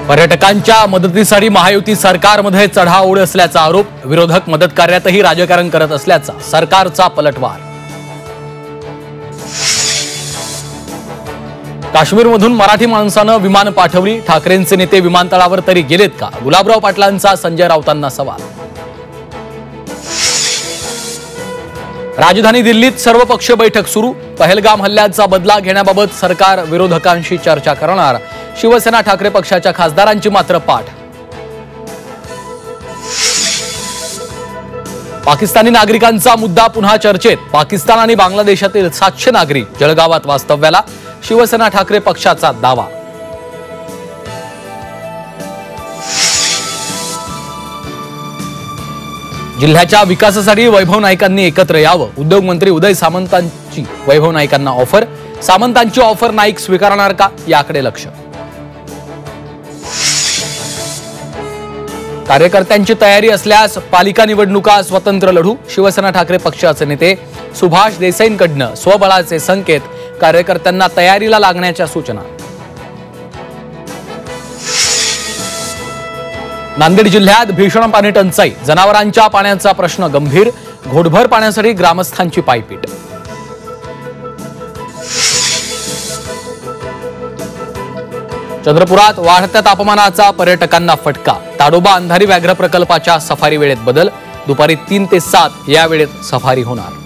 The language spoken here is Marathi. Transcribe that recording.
पर्यटकांच्या मदतीसाठी महायुती सरकारमध्ये चढाओढ असल्याचा आरोप, विरोधक मदत कार्यातही राजकारण करत असल्याचा सरकारचा पलटवार। काश्मीरमधून मराठी माणसानं विमान पाठवली, ठाकरेंचे नेते विमानतळावर तरी गेलेत का? गुलाबराव पाटलांचा संजय राऊतांना सवाल। राजधानी दिल्लीत सर्वपक्षीय बैठक सुरू, पहलगाम हल्ल्याचा बदला घेण्याबाबत सरकार विरोधकांशी चर्चा करणार, शिवसेना ठाकरे पक्षाच्या खासदारांची मात्र पाठ। पाकिस्तानी नागरिकांचा मुद्दा पुन्हा चर्चेत, पाकिस्तान आणि बांगलादेशातील 700 नागरिक जळगावात वास्तव्याला, शिवसेना ठाकरे पक्षाचा दावा। जिल्ह्याच्या विकासासाठी वैभव नाईकांनी एकत्र यावं, उद्योग मंत्री उदय सामंतांची वैभव नाईकांना ऑफर, सामंतांची ऑफर नाईक स्वीकारणार का याकडे लक्ष। कार्यकर्त्यांची तयारी असल्यास पालिका निवडणुका स्वतंत्र लढू, शिवसेना ठाकरे पक्षाचे नेते सुभाष देसाईंकडनं स्वबळाचे संकेत, कार्यकर्त्यांना तयारीला लागण्याच्या सूचना। नांदेड जिल्ह्यात भीषण पाणी टंचाई, जनावरांच्या पाण्याचा प्रश्न गंभीर, घोटभर पाण्यासाठी ग्रामस्थांची पायपीट। चंद्रपुरात वाढत्या तापमानाचा पर्यटकांना फटका, ताडोबा अंधारी व्याघ्र प्रकल्पाच्या सफारी वेळेत बदल, दुपारी 3 ते 7 या वेळेत सफारी होणार।